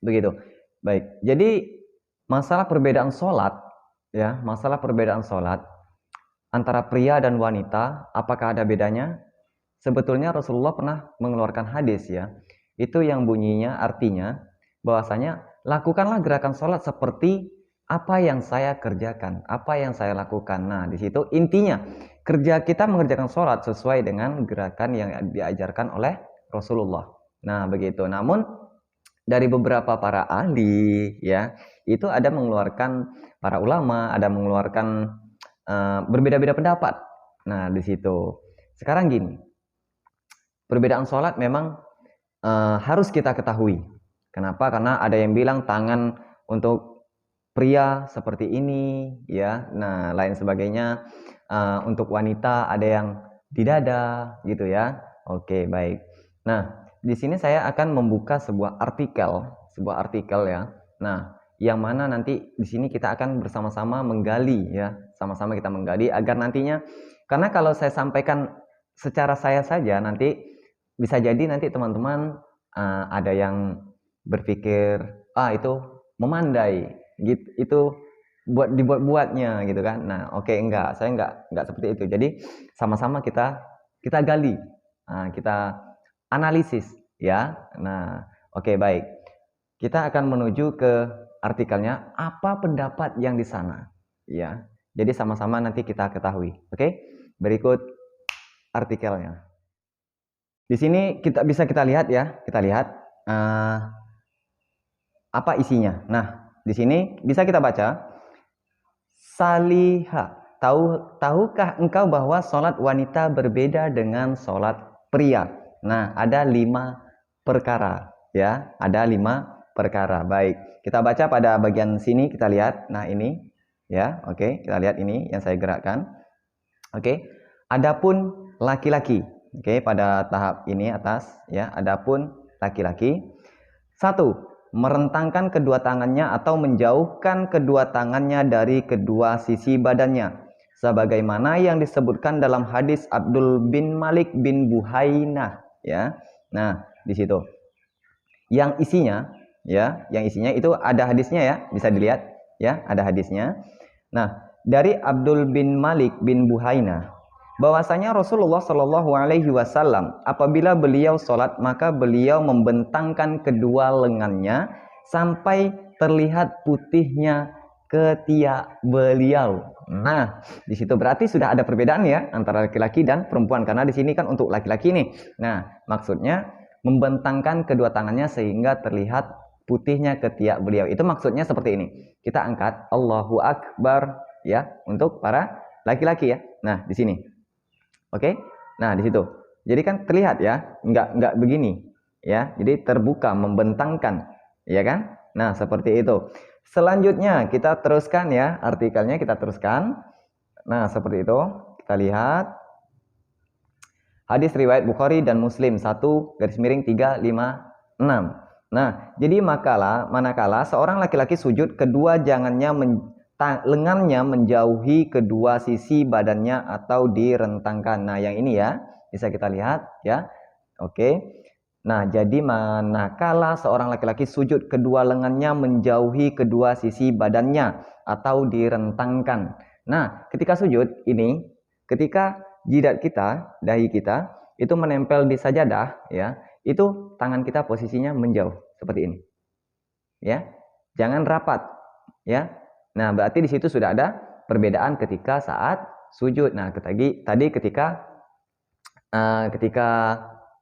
Begitu. Baik. Jadi masalah perbedaan sholat, ya, masalah perbedaan sholat antara pria dan wanita, apakah ada bedanya? Sebetulnya Rasulullah pernah mengeluarkan hadis, ya. Itu yang bunyinya artinya bahwasanya lakukanlah gerakan sholat seperti apa yang saya kerjakan, apa yang saya lakukan. Nah, di situ intinya kerja kita mengerjakan sholat sesuai dengan gerakan yang diajarkan oleh Rasulullah. Nah, begitu. Namun dari beberapa para ahli, ya, itu ada mengeluarkan, para ulama ada mengeluarkan berbeda-beda pendapat. Nah, di situ sekarang gini, perbedaan sholat memang harus kita ketahui. Kenapa? Karena ada yang bilang tangan untuk pria seperti ini, ya. Nah, lain sebagainya. Untuk wanita ada yang di dada, gitu ya. Oke, baik. Nah, di sini saya akan membuka sebuah artikel ya. Nah, yang mana nanti di sini kita akan bersama-sama menggali, ya. Sama-sama kita menggali agar nantinya, karena kalau saya sampaikan secara saya saja nanti bisa jadi nanti teman-teman ada yang berpikir itu memandai gitu, itu dibuat-buatnya gitu kan. Nah, oke, enggak, saya enggak seperti itu. Jadi sama-sama kita gali, kita analisis, ya. Nah, oke, baik. Kita akan menuju ke artikelnya, apa pendapat yang di sana, ya. Jadi sama-sama nanti kita ketahui. Oke, berikut artikelnya. Di sini kita lihat, ya, kita lihat apa isinya. Nah, di sini bisa kita baca. Salihah, tahukah engkau bahwa sholat wanita berbeda dengan sholat pria? Nah, ada 5 perkara, ya, ada 5 perkara. Baik, kita baca pada bagian sini, kita lihat. Nah, ini, ya, oke, kita lihat ini yang saya gerakkan. Oke, adapun laki-laki, oke, pada tahap ini atas, ya, adapun laki-laki. 1. Merentangkan kedua tangannya atau menjauhkan kedua tangannya dari kedua sisi badannya, sebagaimana yang disebutkan dalam hadis Abdul bin Malik bin Buhainah, ya. Nah, di situ yang isinya, ya, yang isinya itu ada hadisnya, ya, bisa dilihat, ya, ada hadisnya. Nah, dari Abdul bin Malik bin Buhainah bahwasanya Rasulullah Shallallahu Alaihi Wasallam apabila beliau sholat maka beliau membentangkan kedua lengannya sampai terlihat putihnya ketiak beliau. Nah, di situ berarti sudah ada perbedaan, ya, antara laki-laki dan perempuan, karena di sini kan untuk laki-laki nih. Nah, maksudnya membentangkan kedua tangannya sehingga terlihat putihnya ketiak beliau. Itu maksudnya seperti ini. Kita angkat Allahu Akbar, ya, untuk para laki-laki, ya. Nah, di sini. Oke, nah di situ. Jadi kan terlihat, ya, nggak begini, ya. Jadi terbuka, membentangkan, ya kan? Nah, seperti itu. Selanjutnya kita teruskan, ya, artikelnya kita teruskan. Nah, seperti itu. Kita lihat hadis riwayat Bukhari dan Muslim 1/356. Nah, jadi manakala seorang laki-laki sujud, kedua lengannya menjauhi kedua sisi badannya atau direntangkan. Nah, yang ini, ya, bisa kita lihat, ya. Oke. Nah, jadi manakala seorang laki-laki sujud, kedua lengannya menjauhi kedua sisi badannya atau direntangkan. Nah, ketika sujud ini, ketika jidat kita, dahi kita itu menempel di sajadah, ya, itu tangan kita posisinya menjauh seperti ini, ya. Jangan rapat, ya. Nah, berarti di situ sudah ada perbedaan ketika saat sujud. Nah, tadi ketika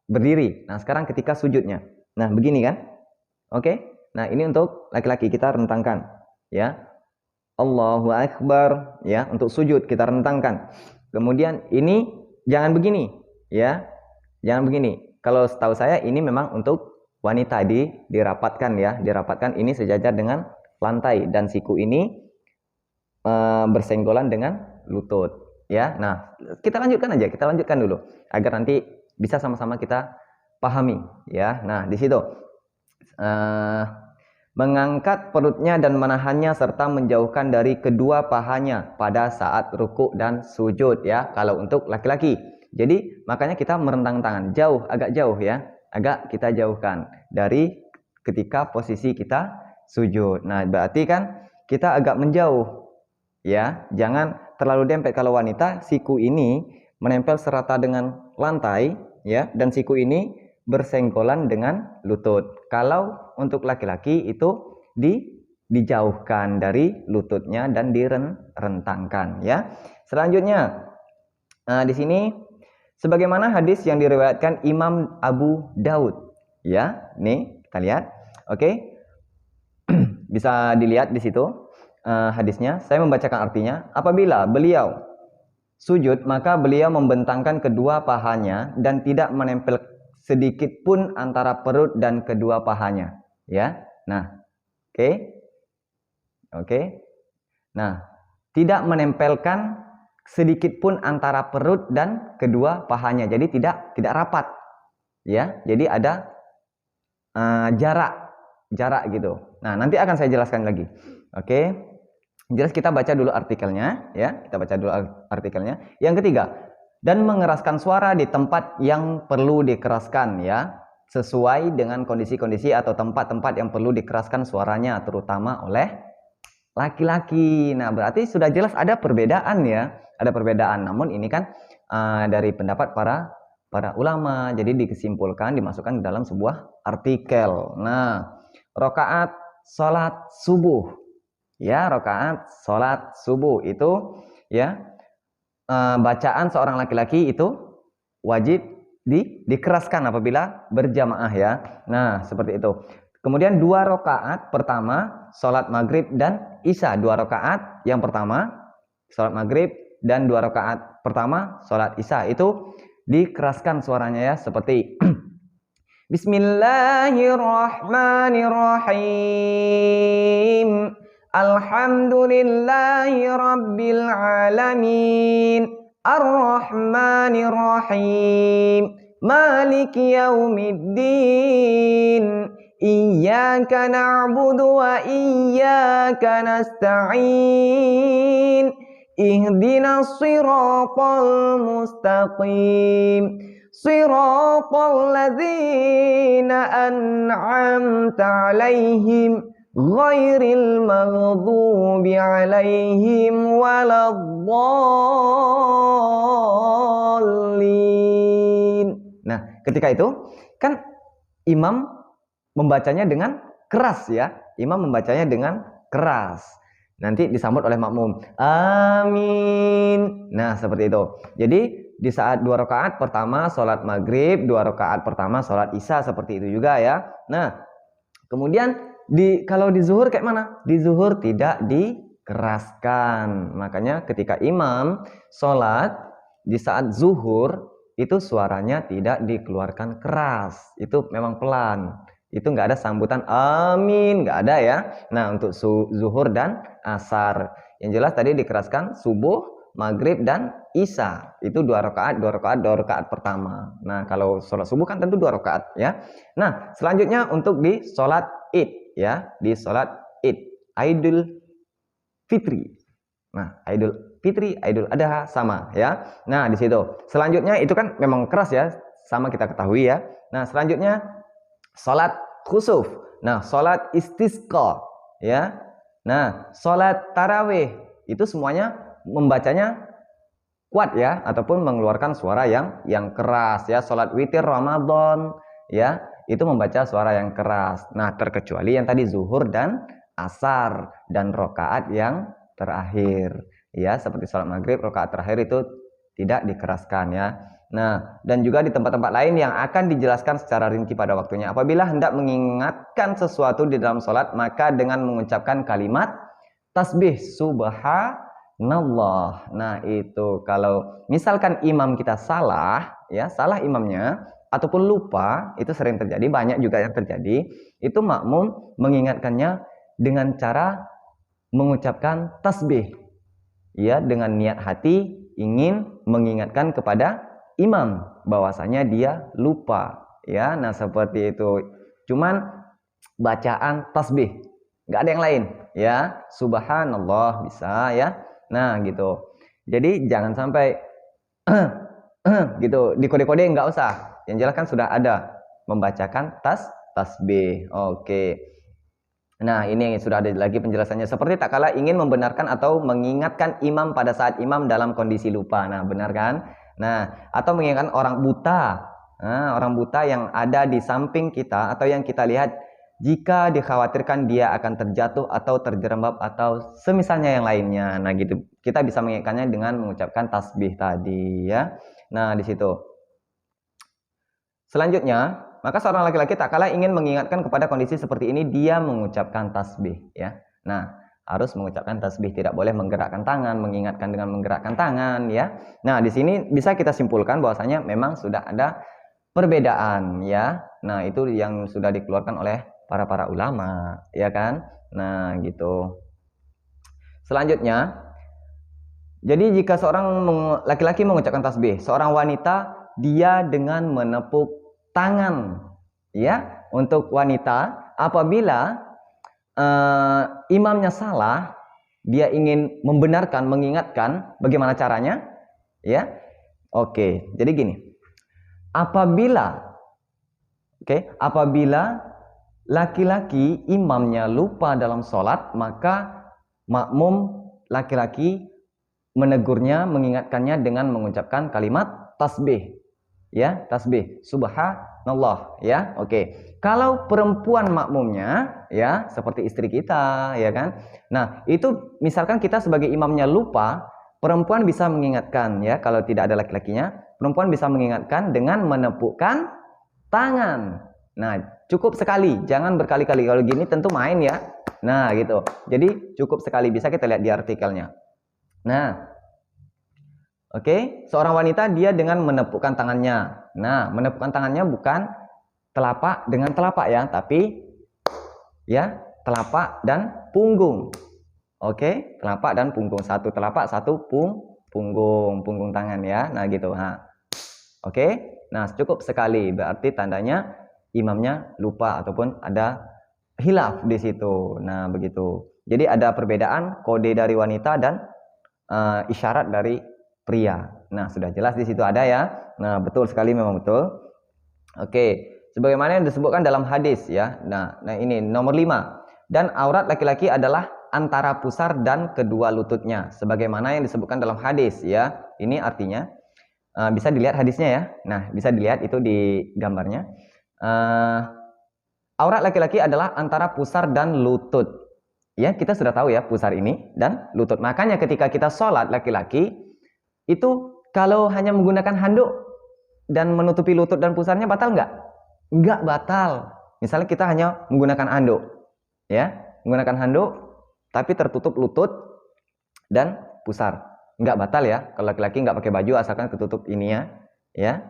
berdiri. Nah, sekarang ketika sujudnya. Nah, begini kan? Oke. Nah, ini untuk laki-laki kita rentangkan, ya. Allahu Akbar, ya, untuk sujud kita rentangkan. Kemudian ini jangan begini, ya. Jangan begini. Kalau setahu saya ini memang untuk wanita dirapatkan, ya, dirapatkan ini sejajar dengan lantai dan siku ini bersenggolan dengan lutut, ya. Nah, kita lanjutkan dulu agar nanti bisa sama-sama kita pahami, ya. Nah, di situ mengangkat perutnya dan menahannya serta menjauhkan dari kedua pahanya pada saat ruku dan sujud, ya, kalau untuk laki-laki. Jadi makanya kita merentang tangan agak jauh, ya, agak kita jauhkan dari ketika posisi kita sujud. Nah, berarti kan kita agak menjauh, ya. Jangan terlalu dempet. Kalau wanita, siku ini menempel serata dengan lantai, ya, dan siku ini bersenggolan dengan lutut. Kalau untuk laki-laki itu dijauhkan dari lututnya dan direntangkan, ya. Selanjutnya, di sini sebagaimana hadis yang diriwayatkan Imam Abu Daud, ya. Nih kita lihat, oke. Bisa dilihat di situ hadisnya. Saya membacakan artinya. Apabila beliau sujud, maka beliau membentangkan kedua pahanya dan tidak menempel sedikit pun antara perut dan kedua pahanya, ya. Nah, oke. Nah, tidak menempelkan sedikit pun antara perut dan kedua pahanya. Jadi tidak rapat, ya. Jadi ada jarak gitu. Nah, nanti akan saya jelaskan lagi. Oke. Jelas, kita baca dulu artikelnya, ya. Kita baca dulu artikelnya. Yang ketiga, dan mengeraskan suara di tempat yang perlu dikeraskan, ya. Sesuai dengan kondisi-kondisi atau tempat-tempat yang perlu dikeraskan suaranya, terutama oleh laki-laki. Nah, berarti sudah jelas ada perbedaan, ya. Ada perbedaan. Namun ini kan dari pendapat para ulama. Jadi dikesimpulankan, dimasukkan ke dalam sebuah artikel. Nah, rakaat salat subuh. Ya, rakaat salat subuh itu, ya, bacaan seorang laki-laki itu wajib dikeraskan apabila berjamaah, ya. Nah, seperti itu. Kemudian 2 rakaat pertama salat maghrib dan isya. 2 rakaat yang pertama salat maghrib dan 2 rakaat pertama salat isya itu dikeraskan suaranya, ya, seperti Bismillahirrahmanirrahim. Alhamdulillahi rabbil alamin. Ar-Rahmanir-Rahim. Maliki yaumiddin. Iyyaka na'budu wa iyyaka nasta'in. Ihdinas siratal mustaqim. Siratal ladzina an'amta 'alaihim ghairil maghdubi 'alaihim waladdallin. Nah, ketika itu kan imam membacanya dengan keras, ya. Imam membacanya dengan keras. Nanti disambut oleh makmum. Amin. Nah, seperti itu. Jadi di saat 2 rakaat pertama sholat maghrib, 2 rakaat pertama sholat isya, seperti itu juga, ya. Nah, kemudian kalau di zuhur kayak mana? Di zuhur tidak dikeraskan. Makanya ketika imam sholat di saat zuhur itu suaranya tidak dikeluarkan keras. Itu memang pelan. Itu nggak ada sambutan amin, nggak ada, ya. Nah, untuk zuhur dan asar. Yang jelas tadi dikeraskan subuh, maghrib, dan isya. Itu 2 rakaat pertama. Nah, kalau sholat subuh kan tentu 2 rakaat, ya. Nah, selanjutnya untuk di sholat id, ya. Di sholat id, Idul Fitri. Nah, Idul Fitri, Idul Adha sama, ya. Nah, di situ. Selanjutnya itu kan memang keras, ya. Sama kita ketahui, ya. Nah, selanjutnya sholat khusuf. Nah, sholat istisqa, ya. Nah, sholat tarawih itu semuanya membacanya kuat, ya, ataupun mengeluarkan suara yang keras, ya. Sholat witir Ramadan, ya, itu membaca suara yang keras. Nah, terkecuali yang tadi zuhur dan asar dan rakaat yang terakhir, ya, seperti sholat maghrib rakaat terakhir itu tidak dikeraskan, ya. Nah, dan juga di tempat-tempat lain yang akan dijelaskan secara rinci pada waktunya. Apabila hendak mengingatkan sesuatu di dalam sholat, maka dengan mengucapkan kalimat tasbih subhanallah. Nah, itu kalau misalkan imam kita salah, ya, salah imamnya ataupun lupa, itu sering terjadi, banyak juga yang terjadi. Itu makmum mengingatkannya dengan cara mengucapkan tasbih, ya, dengan niat hati ingin mengingatkan kepada imam bahwasanya dia lupa, ya. Nah, seperti itu. Cuman bacaan tasbih, nggak ada yang lain, ya. Subhanallah bisa, ya. Nah, gitu. Jadi jangan sampai gitu dikode-kode, nggak usah. Yang jelas kan sudah ada membacakan tasbih. Oke. Nah, ini sudah ada lagi penjelasannya. Seperti tak kala ingin membenarkan atau mengingatkan imam pada saat imam dalam kondisi lupa. Nah, benar kan? Nah, atau mengingatkan orang buta. Nah, orang buta yang ada di samping kita atau yang kita lihat jika dikhawatirkan dia akan terjatuh atau terjerembab atau semisalnya yang lainnya. Nah, gitu. Kita bisa mengingatkannya dengan mengucapkan tasbih tadi ya. Nah, di situ. Selanjutnya, maka seorang laki-laki tak kalah ingin mengingatkan kepada kondisi seperti ini, dia mengucapkan tasbih ya. Nah, harus mengucapkan tasbih, tidak boleh menggerakkan tangan, mengingatkan dengan menggerakkan tangan ya. Nah, di sini bisa kita simpulkan bahwasanya memang sudah ada perbedaan ya. Nah, itu yang sudah dikeluarkan oleh para ulama ya kan. Nah, gitu. Selanjutnya, jadi jika seorang laki-laki mengucapkan tasbih, seorang wanita dia dengan menepuk tangan ya. Untuk wanita apabila imamnya salah, dia ingin membenarkan, mengingatkan, bagaimana caranya ya. Oke, jadi gini, apabila laki-laki imamnya lupa dalam sholat, maka makmum laki-laki menegurnya, mengingatkannya dengan mengucapkan kalimat tasbih ya, tasbih subhanallah ya. Oke. Kalau perempuan makmumnya ya, seperti istri kita ya kan. Nah, itu misalkan kita sebagai imamnya lupa, perempuan bisa mengingatkan ya. Kalau tidak ada laki-lakinya, perempuan bisa mengingatkan dengan menepukkan tangan. Nah, cukup sekali, jangan berkali-kali. Kalau gini tentu main ya. Nah, gitu. Jadi cukup sekali, bisa kita lihat di artikelnya. Nah, oke, seorang wanita dia dengan menepukkan tangannya. Nah, menepukkan tangannya bukan telapak dengan telapak ya, tapi ya telapak dan punggung. Oke, telapak dan punggung. Satu telapak, satu punggung tangan ya. Nah, gitu. Nah, oke. Nah, cukup sekali. Berarti tandanya imamnya lupa ataupun ada hilaf di situ. Nah, begitu. Jadi ada perbedaan kode dari wanita dan isyarat dari pria. Nah, sudah jelas di situ ada ya. Nah, betul sekali, memang betul. Oke, sebagaimana yang disebutkan dalam hadis ya. Nah ini nomor 5. Dan aurat laki-laki adalah antara pusar dan kedua lututnya, sebagaimana yang disebutkan dalam hadis ya. Ini artinya bisa dilihat hadisnya ya. Nah, bisa dilihat itu di gambarnya. Aurat laki-laki adalah antara pusar dan lutut. Ya, kita sudah tahu ya pusar ini dan lutut. Makanya ketika kita sholat laki-laki itu kalau hanya menggunakan handuk dan menutupi lutut dan pusarnya batal nggak? Nggak batal. Misalnya kita hanya menggunakan handuk, ya, menggunakan handuk, tapi tertutup lutut dan pusar, nggak batal ya. Kalau laki-laki nggak pakai baju asalkan ketutup ininya, ya,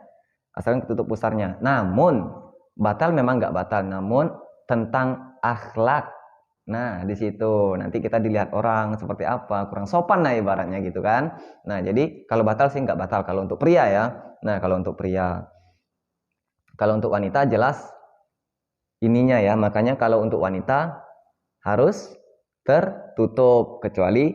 asalkan ketutup pusarnya. Namun batal memang nggak batal, namun tentang akhlak. Nah, di situ nanti kita dilihat orang seperti apa, kurang sopan lah ibaratnya gitu kan. Nah, jadi kalau batal sih nggak batal kalau untuk pria ya. Nah, kalau untuk pria. Kalau untuk wanita jelas ininya ya, makanya kalau untuk wanita harus tertutup kecuali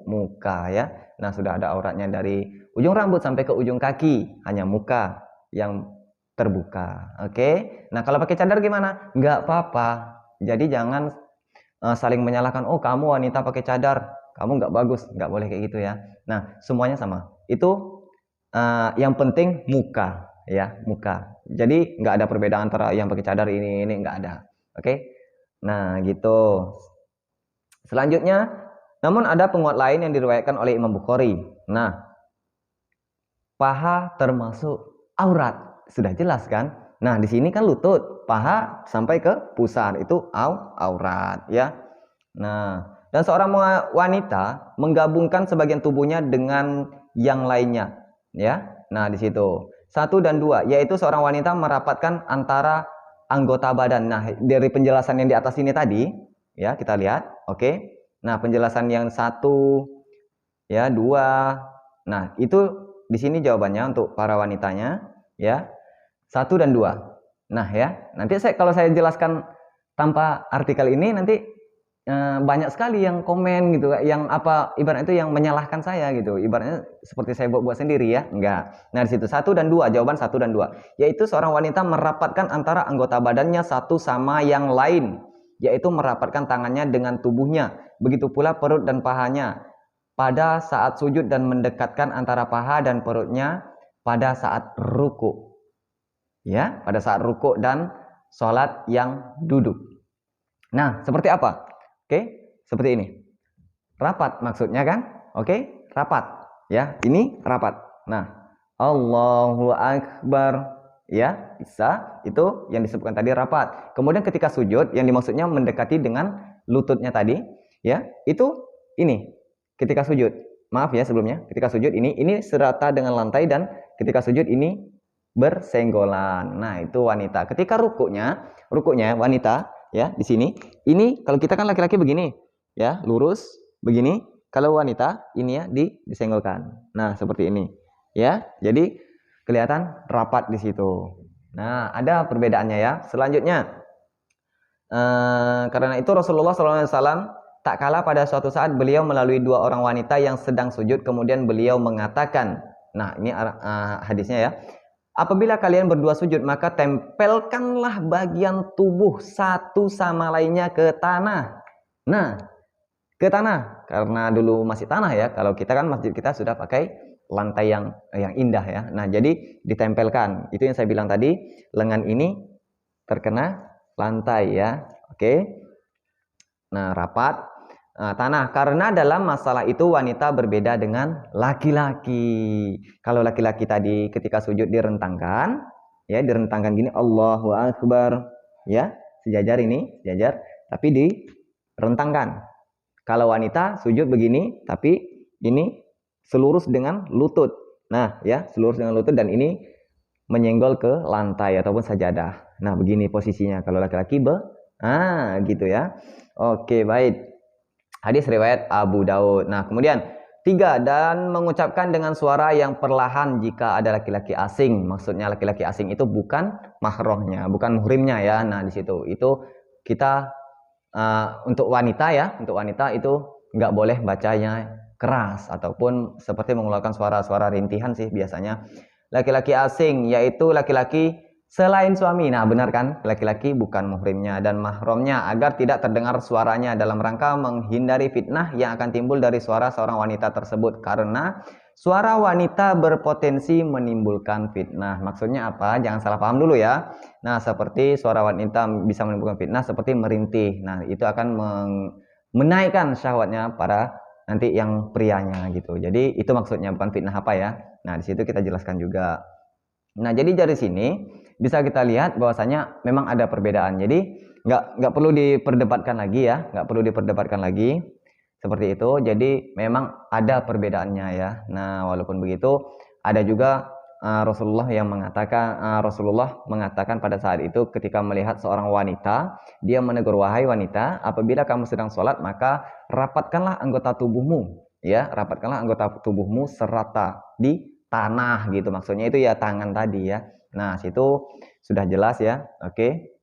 muka ya. Nah, sudah ada auratnya dari ujung rambut sampai ke ujung kaki, hanya muka yang terbuka. Oke. Nah, kalau pakai cadar gimana? Nggak apa-apa. Jadi jangan saling menyalahkan, oh kamu wanita pakai cadar, kamu nggak bagus, nggak boleh kayak gitu ya. Nah, semuanya sama. Itu yang penting muka ya, muka. Jadi nggak ada perbedaan antara yang pakai cadar ini nggak ada. Oke. Nah, gitu. Selanjutnya, namun ada penguat lain yang diriwayatkan oleh Imam Bukhari. Nah, paha termasuk aurat, sudah jelas kan? Nah, di sini kan lutut, paha sampai ke pusar itu aurat ya. Nah, dan seorang wanita menggabungkan sebagian tubuhnya dengan yang lainnya ya. Nah, di situ 1 dan 2, yaitu seorang wanita merapatkan antara anggota badan. Nah, dari penjelasan yang di atas ini tadi ya, kita lihat, oke. Nah, penjelasan yang 1 ya, 2. Nah, itu di sini jawabannya untuk para wanitanya ya. 1 dan 2. Nah ya, nanti kalau saya jelaskan tanpa artikel ini nanti banyak sekali yang komen gitu, yang apa ibaratnya itu yang menyalahkan saya gitu, ibaratnya seperti saya buat sendiri ya, enggak. Nah di situ 1 dan 2, jawaban 1 dan 2, yaitu seorang wanita merapatkan antara anggota badannya satu sama yang lain, yaitu merapatkan tangannya dengan tubuhnya, begitu pula perut dan pahanya pada saat sujud dan mendekatkan antara paha dan perutnya pada saat ruku, ya, pada saat ruku dan sholat yang duduk. Nah seperti apa? Oke, seperti ini. Rapat maksudnya kan? Oke, rapat. Ya, ini rapat. Nah, Allahu Akbar. Ya, bisa. Itu yang disebutkan tadi rapat. Kemudian ketika sujud, yang dimaksudnya mendekati dengan lututnya tadi. Ya, itu ini. Ketika sujud. Maaf ya sebelumnya. Ketika sujud ini serata dengan lantai dan ketika sujud ini bersenggolan. Nah, itu wanita. Ketika rukuknya wanita ya di sini. Ini kalau kita kan laki-laki begini, ya, lurus begini. Kalau wanita ini ya disenggolkan. Nah, seperti ini. Ya. Jadi kelihatan rapat di situ. Nah, ada perbedaannya ya. Selanjutnya karena itu Rasulullah SAW tak kalah pada suatu saat beliau melalui 2 orang wanita yang sedang sujud, kemudian beliau mengatakan, nah ini hadisnya ya, apabila kalian berdua sujud maka tempelkanlah bagian tubuh satu sama lainnya ke tanah. Nah, ke tanah karena dulu masih tanah ya. Kalau kita kan masjid kita sudah pakai lantai yang indah ya. Nah, jadi ditempelkan. Itu yang saya bilang tadi, lengan ini terkena lantai ya. Oke. Nah, rapat tanah karena dalam masalah itu wanita berbeda dengan laki-laki. Kalau laki-laki tadi ketika sujud direntangkan, ya direntangkan gini, Allahu Akbar, ya sejajar ini, sejajar, tapi direntangkan. Kalau wanita sujud begini, tapi ini selurus dengan lutut. Nah, ya selurus dengan lutut dan ini menyenggol ke lantai ataupun sajadah. Nah, begini posisinya. Kalau laki-laki gitu ya. Oke, baik. Hadis riwayat Abu Daud. Nah, kemudian 3, dan mengucapkan dengan suara yang perlahan jika ada laki-laki asing. Maksudnya laki-laki asing itu bukan mahramnya, bukan muhrimnya ya. Nah, di situ itu kita untuk wanita ya, untuk wanita itu nggak boleh bacanya keras ataupun seperti mengeluarkan suara-suara rintihan sih biasanya. Laki-laki asing yaitu laki-laki selain suami. Nah, benar kan? Laki-laki bukan muhrimnya dan mahramnya, agar tidak terdengar suaranya dalam rangka menghindari fitnah yang akan timbul dari suara seorang wanita tersebut, karena suara wanita berpotensi menimbulkan fitnah. Maksudnya apa? Jangan salah paham dulu ya. Nah, seperti suara wanita bisa menimbulkan fitnah seperti merintih. Nah, itu akan menaikkan syahwatnya para nanti yang prianya gitu. Jadi itu maksudnya, bukan fitnah apa ya. Nah, di situ kita jelaskan juga. Nah, jadi dari sini bisa kita lihat bahwasanya memang ada perbedaan. Jadi nggak perlu diperdebatkan lagi ya, nggak perlu diperdebatkan lagi seperti itu. Jadi memang ada perbedaannya ya. Nah, walaupun begitu ada juga Rasulullah mengatakan pada saat itu ketika melihat seorang wanita, dia menegur, wahai wanita, apabila kamu sedang sholat maka rapatkanlah anggota tubuhmu, ya, rapatkanlah anggota tubuhmu serata di tanah gitu, maksudnya itu ya tangan tadi ya. Nah, situ sudah jelas ya. Oke.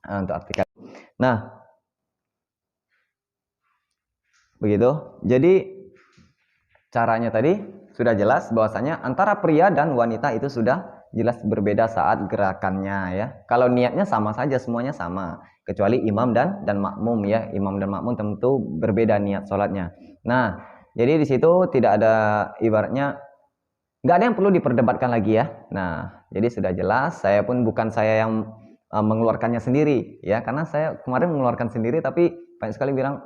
Untuk artikel. Nah, begitu. Jadi caranya tadi sudah jelas bahwasanya antara pria dan wanita itu sudah jelas berbeda saat gerakannya ya. Kalau niatnya sama saja, semuanya sama, kecuali imam dan makmum ya. Imam dan makmum tentu berbeda niat sholatnya. Nah, jadi di situ tidak ada, ibaratnya nggak ada yang perlu diperdebatkan lagi ya. Nah, jadi sudah jelas. Saya pun bukan saya yang mengeluarkannya sendiri ya, karena saya kemarin mengeluarkan sendiri tapi banyak sekali bilang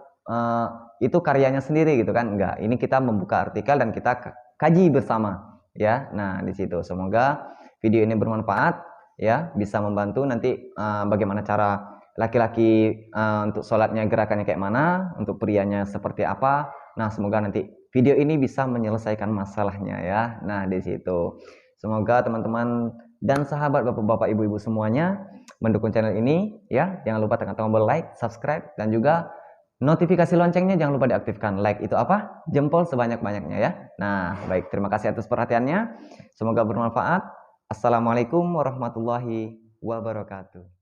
itu karyanya sendiri gitu kan. Enggak, ini kita membuka artikel dan kita kaji bersama ya. Nah, di situ semoga video ini bermanfaat ya, bisa membantu nanti bagaimana cara laki-laki untuk sholatnya, gerakannya kayak mana, untuk prianya seperti apa. Nah, semoga nanti video ini bisa menyelesaikan masalahnya ya. Nah, di situ semoga teman-teman dan sahabat bapak-bapak, ibu-ibu semuanya mendukung channel ini ya. Jangan lupa tekan tombol like, subscribe, dan juga notifikasi loncengnya jangan lupa diaktifkan. Like itu apa? Jempol sebanyak-banyaknya ya. Nah, baik, terima kasih atas perhatiannya. Semoga bermanfaat. Assalamualaikum warahmatullahi wabarakatuh.